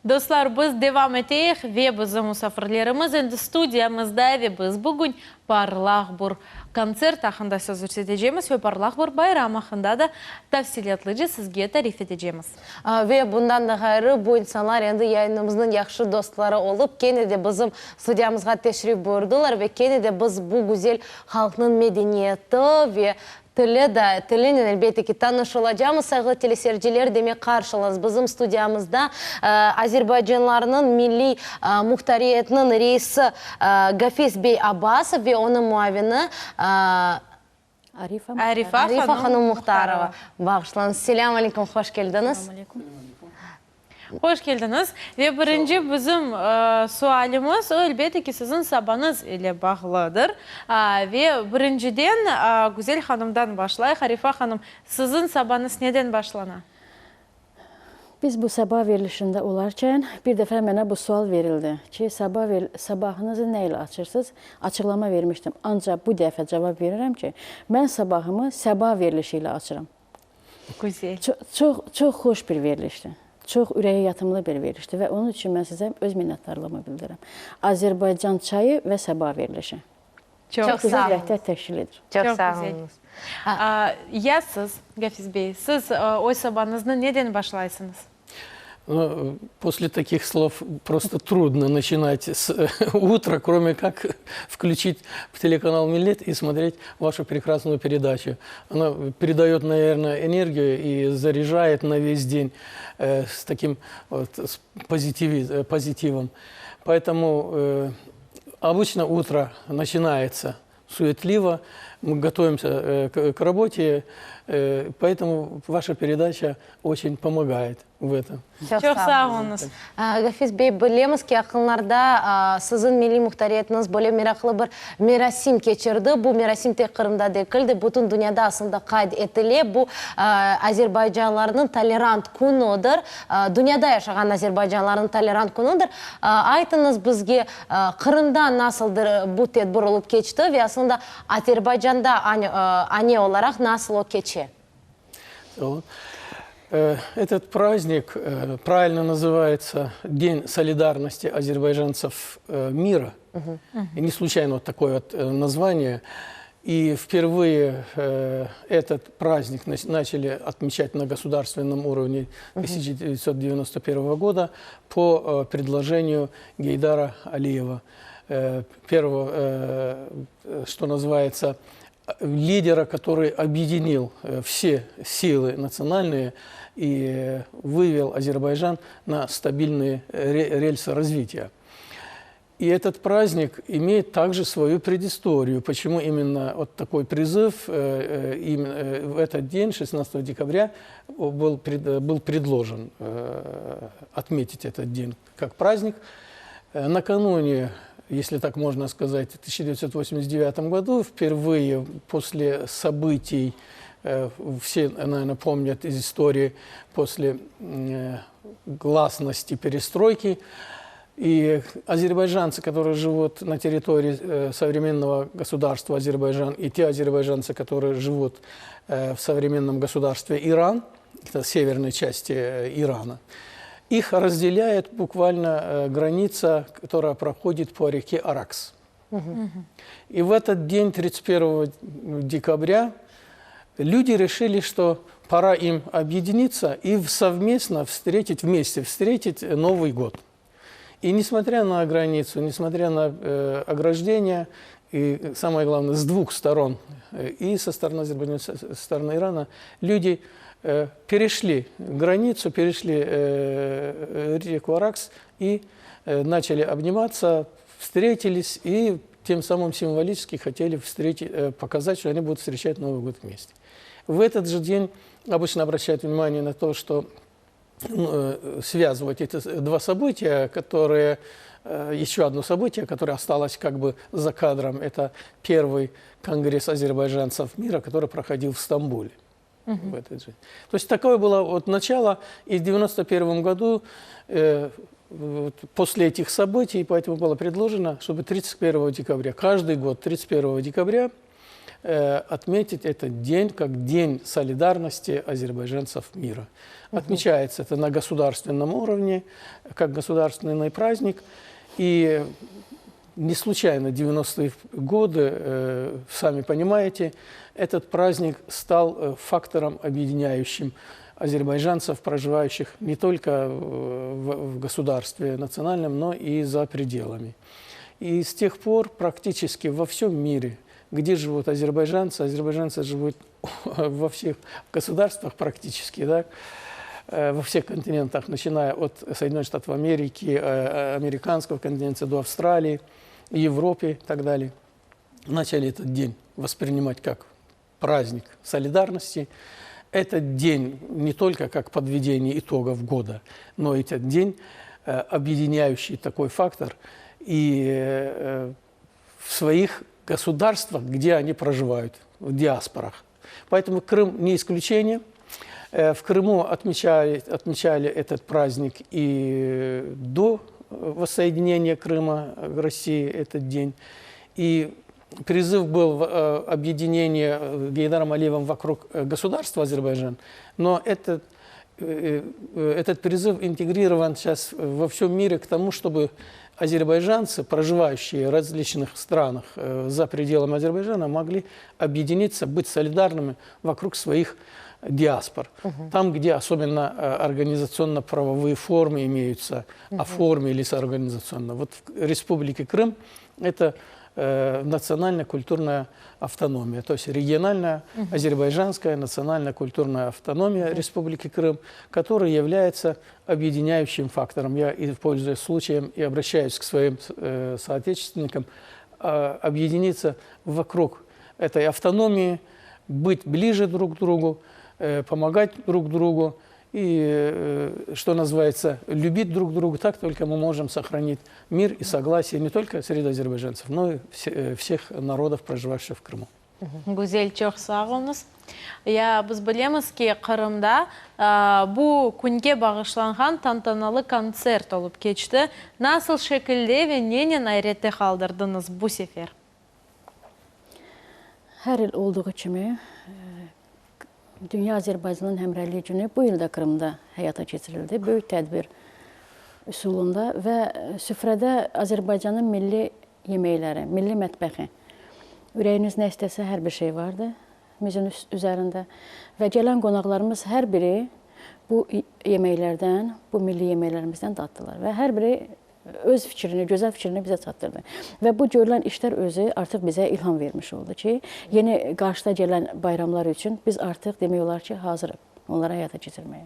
Dostlar, biz devam ettik ve bizim misafirlerimiz endi studiyamızda ve biz bugün parlaq bir konsert hakkında söz edeceğimiz ve parlaq bir bayram hakkında da tafsilatlıca sizge tarif edeceğimiz. Ve bundan da gayrı bu insanlar endi yayınımızın yaxşı dostları olup gene de bizim studiyamızga teşrif buyurdular ve gene de biz bu güzel halkın medeniyeti ve Tili'nin elbette ki tanış olacağımız sayılı teleseyirciler demek karşılarız. Bizim studiyamızda Azerbaycanlıların milli muhtariyetinin reisi Gafiz Bey Abbasov ve onun muavini Arifa Hanım Muhtarova. Bağışlanın. Selamun Aleyküm, hoş geldiniz. Hoş geldiniz. Ve birinci bizim sualimiz elbette ki sizin sabahınız ile bağlıdır. Ve birinciden Güzel Hanım'dan başlayalım. Arifa Hanım, sizin sabahınız neden başlana? Biz bu sabah verilişində olarkən bir dəfə mənə bu sual verildi ki, sabahınızı nə ilə açırsınız? Açıqlama vermişdim. Ancaq bu dəfə cavab verirəm ki, mən sabahımı sabah verilişi ilə açıram. Güzel. Çox xoş bir verilişdir. Çox ürəyə yatımlı bir verilişdir və onun üçün mən sizə öz minnətdarlığımı bildirirəm. Azərbaycan çayı və sabah verilişi. Çok sağ olun. Rəhbər təşkil edir. Çok sağ güzel. olun. Ya siz, Gafiz Bey, siz o sabahınızı neden başlaysınız? Ну, после таких слов просто трудно начинать с утра, кроме как включить телеканал «Милет» и смотреть вашу прекрасную передачу. Она передает, наверное, энергию и заряжает на весь день с таким вот, с позитивом. Поэтому обычно утро начинается суетливо, мы готовимся к работе, поэтому ваша передача очень помогает в этом. Çok sağ olunuz. Gafiz Bey, bilemiz ki yakınlarda sizin milli muhtariyetiniz böyle meraklı bir merasim geçirdi. Bu merasim tek Kırım'da değildi. Bütün dünyada aslında kaydedilir. Bu Azerbaycanlıların tolerant günüdür. Dünyada yaşayan Azerbaycanlıların tolerant günüdür. Aytınız bizge Kırım'da nasıldır bu tedbir olup geçti ve aslında Azerbaycan'da anne olarak nasıl o geçti? Этот праздник правильно называется День солидарности азербайджанцев мира. И не случайно вот такое вот название. И впервые этот праздник начали отмечать на государственном уровне 1991 года по предложению Гейдара Алиева, первого, что называется, лидера, который объединил все силы национальные и вывел Азербайджан на стабильные рельсы развития. И этот праздник имеет также свою предысторию. Почему именно вот такой призыв именно в этот день, 16 декабря, был предложен отметить этот день как праздник. Накануне, если так можно сказать, в 1989 году, впервые после событий, все, наверное, помнят из истории, после гласности перестройки, и азербайджанцы, которые живут на территории современного государства Азербайджан, и те азербайджанцы, которые живут в современном государстве Иран, это северной части Ирана, их разделяет буквально граница, которая проходит по реке Аракс. И в этот день, 31 декабря, люди решили, что пора им объединиться и совместно встретить Новый год. И несмотря на границу, несмотря на ограждения, и самое главное, с двух сторон, и со стороны Азербайджана, и со стороны Ирана, люди перешли границу, перешли реку Аракс и начали обниматься, встретились и тем самым символически хотели показать, что они будут встречать Новый год вместе. В этот же день обычно обращают внимание на то, что связывать эти два события, еще одно событие, которое осталось как бы за кадром, это первый конгресс азербайджанцев мира, который проходил в Стамбуле. В этот же. То есть такое было вот начало, и в 1991 году после этих событий, поэтому было предложено, чтобы 31 декабря, каждый год 31 декабря отметить этот день как День солидарности азербайджанцев мира. Отмечается это на государственном уровне, как государственный праздник. И не случайно 90-е годы, сами понимаете, этот праздник стал фактором объединяющим азербайджанцев, проживающих не только в государстве национальном, но и за пределами. И с тех пор практически во всем мире, где живут азербайджанцы, азербайджанцы живут во всех государствах практически, да, во всех континентах, начиная от Соединенных Штатов Америки, американского континента до Австралии, Европе и так далее, начали этот день воспринимать как праздник солидарности. Этот день не только как подведение итогов года, но и этот день объединяющий такой фактор и в своих государствах, где они проживают, в диаспорах. Поэтому Крым не исключение. В Крыму отмечали этот праздник и до воссоединения Крыма к России этот день. И призыв был объединения Гейдаром Алиевым вокруг государства Азербайджан, но этот призыв интегрирован сейчас во всем мире к тому, чтобы азербайджанцы, проживающие в различных странах за пределами Азербайджана, могли объединиться, быть солидарными вокруг своих диаспор. Там, где особенно организационно-правовые формы имеются, оформились организационно. Вот в Республике Крым это национально-культурная автономия, то есть региональная азербайджанская национально-культурная автономия Республики Крым, которая является объединяющим фактором. Я, пользуясь случаем, и обращаюсь к своим соотечественникам, объединиться вокруг этой автономии, быть ближе друг к другу, помогать друг другу и, что называется, любить друг друга. Так только мы можем сохранить мир и согласие не только среди азербайджанцев, но и всех народов, проживающих в Крыму. Güzel, çok sağ olunuz. Ya, biz bilemiz ki Kırım'da bu günge bağışlanğan tantanalı konsert olup geçti. Nasıl şekilde ve nenen ayrıtı kaldırdınız bu sefer? Hər il olduğu kimi Dünya Azərbaycanın Həmrəylik Günü bu il də Krımda həyata keçirildi. Böyük tədbir üsulunda və süfrədə Azərbaycanın milli yeməkləri, milli mətbəxi. Ürəyiniz nə istəsə hər bir şey vardı mizin üzərində və gələn qonaqlarımız hər biri bu yeməklərdən, bu milli yeməklərimizdən daddılar və hər biri öz fikrini, gözəl fikrini bizə çatdırdı. Və bu görülən işlər özü artıq bizə ilham vermiş oldu ki, yeni qarşıda gələn bayramlar üçün biz artıq demək olar ki, hazırıq onlara həyata keçirməyə.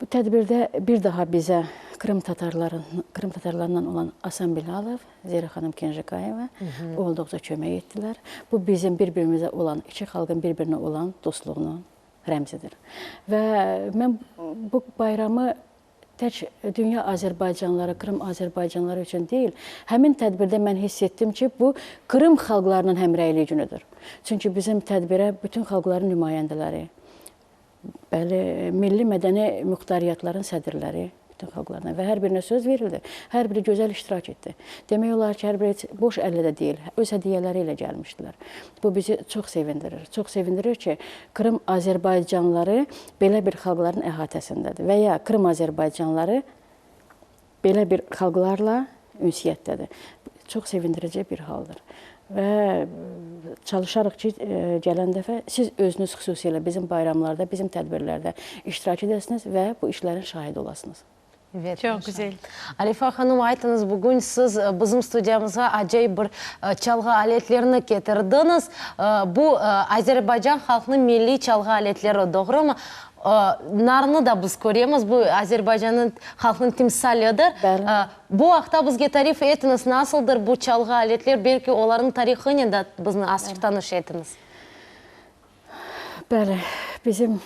Bu tədbirdə bir daha bizə Krım tatarlarından olan Asan Bilalov, Zehra xanım Kenjikayeva olduqca kömək etdilər. Bu bizim bir-birimizə olan, iki xalqın bir-birinə olan dostluğunun rəmzidir. Və mən bu bayramı tək dünya Azərbaycanlıları, Krım Azərbaycanlıları üçün deyil, həmin tədbirdə mən hiss etdim ki, bu Krım xalqlarının həmrəylik günüdür. Çünki bizim tədbirə bütün xalqların nümayəndələri, milli mədəni muxtariyyatların sədrləri, bütün xalqlarına və hər birinə söz verildi. Hər biri gözəl iştirak etdi. Demək olar ki, hər biri boş əllə də deyil, öz hədiyyələri ilə gəlmişdilər. Bu bizi çox sevindirir. Çox sevindirir ki, Krım Azərbaycanlıları belə bir xalqların əhatəsindədir və ya Krım Azərbaycanlıları belə bir xalqlarla ünsiyyətdədir. Çox sevindirici bir haldır. Və çalışarıq ki, gələn dəfə siz özünüz xüsusilə bizim bayramlarda, bizim tədbirlərdə iştirak edəsiniz və bu işlərin şahidi olasınız. Evet, Çok güzel. Alifa Hanım, aytınız bugün siz bizim stüdyamıza acayip bir çalgı aletlerini getirdiniz. Bu Azerbaycan halkının milli çalgı aletleri, doğru mu? Narını da biz görüyoruz. Bu Azerbaycan'ın halkının timsalidir. Bu haqda bizge tarif etiniz. Nasıldır bu çalgı aletler? Belki onların tarixini de bizni azıcık tanış etiniz. Bəli, bizim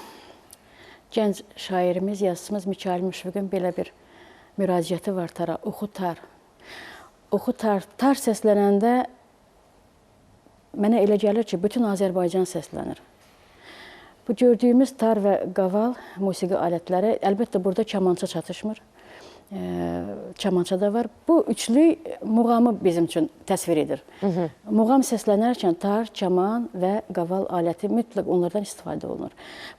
gənc şairimiz, yazısımız Mikail Müşfiqin belə bir müraciəti var tara, oxu tar. Oxu tar, tar səslənəndə mənə elə gəlir ki, bütün Azərbaycan səslənir. Bu gördüyümüz tar və qaval musiqi alətləri, əlbəttə burada kamança çatışmır. Çamançada var. Bu üçlü muğamı bizim üçün təsvir edir. Muğam səslənərkən tar, çaman və qaval aləti mütləq onlardan istifadə olunur.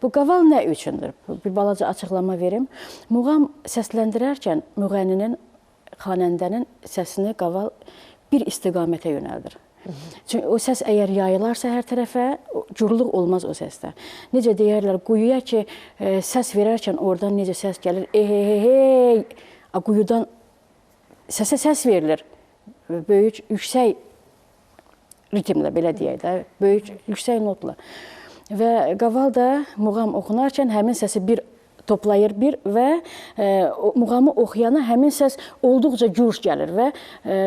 Bu qaval nə üçündür? Bir balaca açıqlama verim. Muğam səsləndirərkən müğənninin, xanəndənin səsini qaval bir istiqamətə yönəldir. Çünki o səs əgər yayılarsa hər tərəfə, curluq olmaz o səsdə. Necə deyərlər, quyuya ki, səs verərkən oradan necə səs gəlir, hey, quyudan səsə səs verilir. Böyük, yüksək ritmlə, belə deyək də, böyük, yüksək notla. Və qaval da muğam oxunarkən həmin səsi bir toplayır və muğamı oxuyana həmin səs olduqca gür gəlir və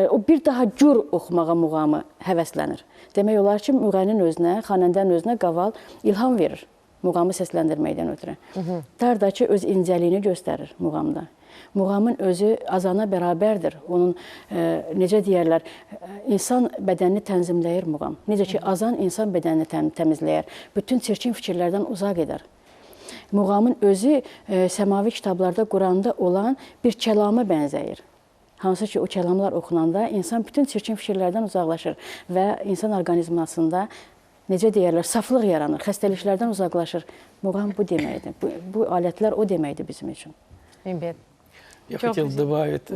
o bir daha gür oxumağa muğamı həvəslənir. Demək olar ki, müğənninin özünə, xanəndənin özünə qaval ilham verir muğamı səsləndirməkdən ötürü. Dardakı öz incəliyini göstərir muğamda. Muğamın özü azana bərabərdir. Onun, necə deyərlər, insan bədənini tənzimləyir muğam. Necə ki, azan insan bədənini təmizləyər, bütün çirkin fikirlərdən uzaq edər. Muğamın özü səmavi kitablarda, Quranda olan bir kəlama bənzəyir. Hansı ki, o kəlamlar oxunanda insan bütün çirkin fikirlərdən uzaqlaşır və insan orqanizmasında, necə deyərlər, saflıq yaranır, xəstəliklərdən uzaqlaşır. Muğam bu deməkdir. Bu alətlər o deməkdir bizim üçün. Я хотел добавить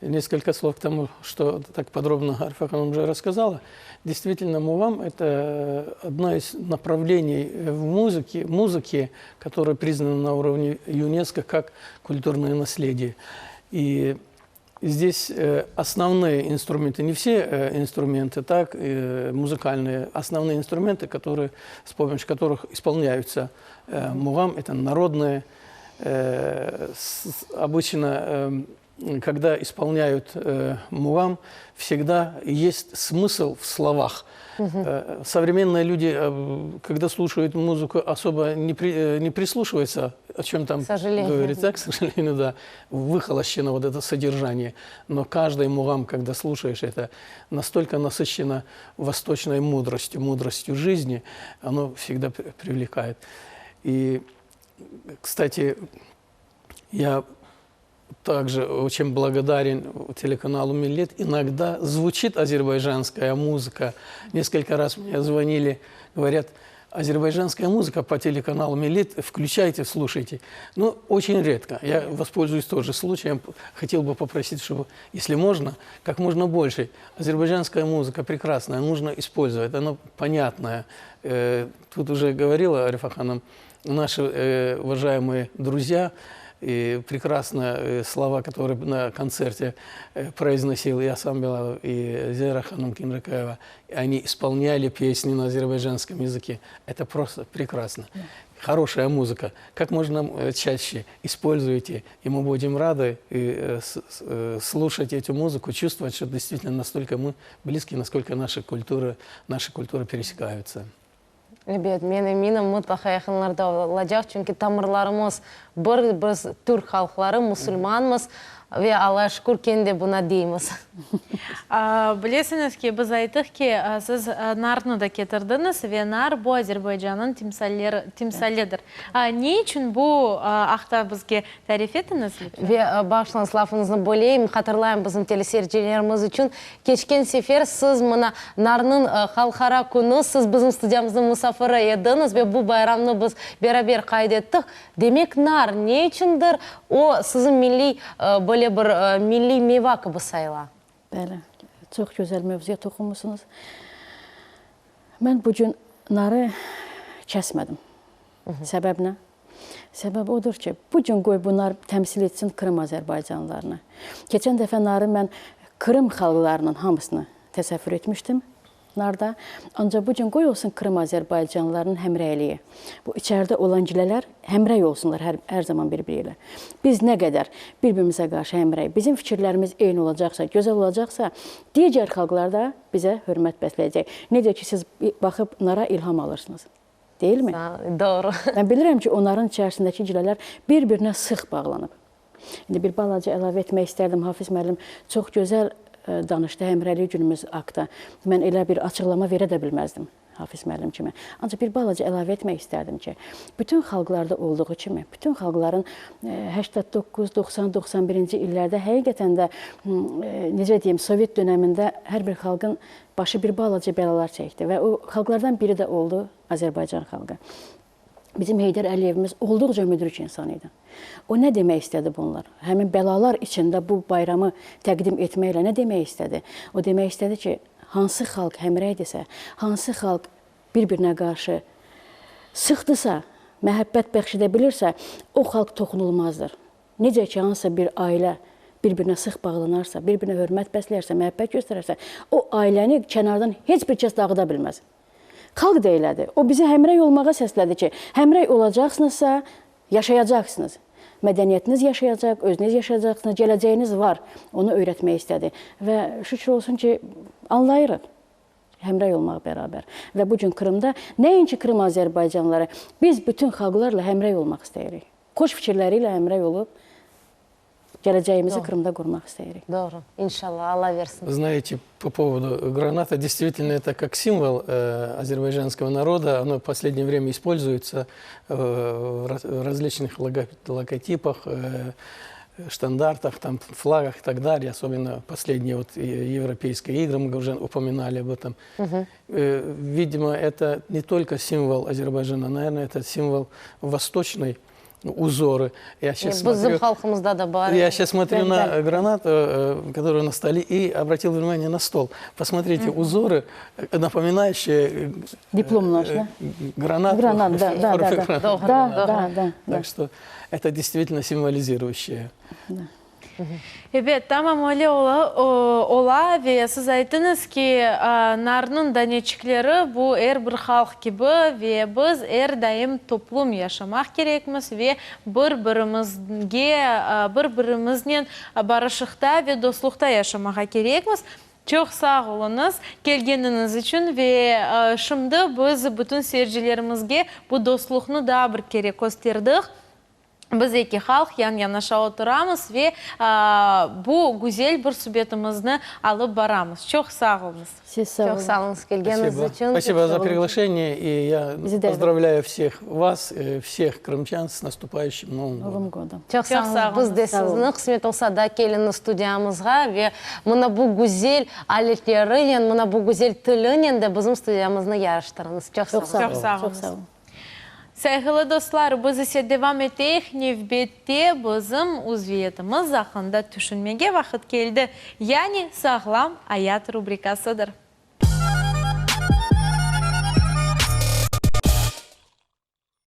несколько слов к тому, что так подробно Арифа Ханум уже рассказала. Действительно, мугам – это одно из направлений в музыке, которое признано на уровне ЮНЕСКО как культурное наследие. И здесь основные инструменты, не все инструменты, так, музыкальные, основные инструменты, с помощью которых исполняются мугам, это народные. Обычно, когда исполняют мугам, всегда есть смысл в словах. Современные люди, когда слушают музыку, особо не прислушиваются, о чем там говорится, к сожалению, да, выхолощено вот это содержание. Но каждый мугам, когда слушаешь это, настолько насыщено восточной мудростью жизни, оно всегда привлекает. И, кстати, я также очень благодарен телеканалу «Миллет». Иногда звучит азербайджанская музыка. Несколько раз мне звонили, говорят, азербайджанская музыка по телеканалу «Миллет», включайте, слушайте. Но очень редко. Я воспользуюсь тоже случаем. Хотел бы попросить, чтобы, если можно, как можно больше. Азербайджанская музыка прекрасная, нужно использовать. Она понятная. Тут уже говорила Арифа Ханум, наши уважаемые друзья, и прекрасные слова, которые на концерте произносил и Асан Белалов, и Зера Ханум Кинракаева, они исполняли песни на азербайджанском языке. Это просто прекрасно. Хорошая музыка. Как можно чаще используйте, и мы будем рады слушать эту музыку, чувствовать, что действительно настолько мы близки, насколько наши культуры пересекаются. Әлбет, менің мұтлақа яқынларда олacak, çünkü тамырларымыз біз түрк халқылары, мұсылманмыз ve Allah'a şükür kendi buna deyimiz. Білесіңіз ки, біз айттық ки, сіз нарны да кетірдіңіз, ve нар bu Azerbaycan'ın timsalidir. Ne için bu ақта бізге тариф етіңіз? Ve bağışlanız lafınızı böleyim, hatırlayın bizim teleseyircilerimiz için. Geçken sefer siz mına narının halkara күні, siz bizim stüdyamızın misafiri ediniz ve bu bayramını biz beraber kaydettik. Demek nar ne içindir? O sizin milli böyle bir milli meyve gibi sayıla. Bəli, çox gözəl mövzuya toxunmusunuz. Mən bugün narı kəsmədim. Səbəb nə? Səbəb odur ki, bugün qoy bunlar təmsil etsin Krım Azərbaycanlılarını. Keçən dəfə narı mən Krım xalqlarının hamısını təsəvvür etmişdim. Narda. Ancaq bugün qoy olsun Krım Azərbaycanlılarının həmrəyliyi. Bu içəridə olan gilələr həmrəy olsunlar hər zaman bir-biri ilə. Biz nə qədər bir-birimizə qarşı həmrəy, bizim fikirlərimiz eyni olacaqsa, gözəl olacaqsa, digər xalqlar da bizə hörmət bəsləyəcək. Necə ki, siz baxıb nara ilham alırsınız. Deyilmi? Doğru. Mən bilirəm ki, onların içərisindəki gilələr bir-birinə sıx bağlanıb. İndi bir balaca əlavə etmək istərdim. Hafiz müəllim çox gözəl danışdı həmrəylik günümüz haqda. Mən elə bir açıqlama verə də bilməzdim. Hafiz müəllim kimi. Ancaq bir balaca əlavə etmək istərdim ki, bütün xalqlarda olduğu kimi, bütün xalqların 89, 90, 91-ci illərdə həqiqətən də necə deyim, Sovet dönəmində hər bir xalqın başı bir balaca bəlalar çəkdi və o xalqlardan biri də oldu Azərbaycan xalqı. Bizim Heydər Əliyevimiz olduqca müdrik insan idi. O nə demək istədi bunlar? Həmin bəlalar içində bu bayramı təqdim etməklə nə demək istədi? O demək istədi ki, hansı xalq həmrəydirsə, hansı xalq bir-birinə qarşı sıxdısa, məhəbbət bəxş edə bilirsə, o xalq toxunulmazdır. Necə ki, hansısa bir ailə bir-birinə sıx bağlanarsa, bir-birinə hörmət bəsləyərsə, məhəbbət göstərərsə, o ailəni kənardan heç bir kəs dağıda bilməz. Xalq da elədi. O bizi həmrəy olmağa səslədi ki, həmrəy olacaqsınızsa, yaşayacaqsınız. Mədəniyyətiniz yaşayacaq, özünüz yaşayacaqsınız, gələcəyiniz var. Onu öyrətmək istədi. Və şükür olsun ki, anlayırıq həmrəy olmaq bərabər. Və bugün Krımda, nəinki Krım Azərbaycanlıları, biz bütün xalqlarla həmrəy olmaq istəyirik. Xoş fikirləri ilə həmrəy olub, gələcəyimizi Krımda qurmaq istəyirik. Doğru. İnşallah. Allah versin. Знаете, по поводу граната, действительно, это как символ азербайджанского народа. Оно в последнее время используется в различных логотипах, штандартах, там, флагах и так далее. Особенно последние вот европейские игры, мы уже упоминали об этом. Видимо, это не только символ Азербайджана, наверное, это символ восточной узоры. Я сейчас смотрю на гранату, которая на столе, и обратил внимание на стол. Посмотрите, узоры, напоминающие диплом наш, да? Гранату. Да. Так что это действительно символизирующее. Evet, tamam öyle ola ve siz aytınız ki narının danetçikleri bu bir halk gibi ve biz daim toplum yaşamak gerekmiz ve birbirimizle barışıkta ve dostlukta yaşamak gerekmiz. Çok sağ olunuz gelgeniniz için ve şimdi biz bütün seyircilerimizge bu dostluğunu daha bir kere gösterdik. Biz iki halk yan-yanaşa oturamız ve bu güzel bir sübetimizni alıp baramız. Çok sağ olunuz. Siz sağ olun. Çok sağ olun geldiğiniz için. Спасибо за приглашение. И я поздравляю всех вас, всех крымчан с наступающим Новым годом. Çok sağ olun. Biz de sizinle kısmet olsa da gelin studiyamızga ve buna bu güzel aletleriyle, buna bu güzel tiliyle de bizim studiyamızda yarıştırınız. Çok sağ olun. Çok sağ olun. Sevgili dostlar, biz ise devam ettik. Növbette bizim uzviyetimiz hakkında düşünmeye vakit geldi. Yani sağlam hayat rubrikasıdır.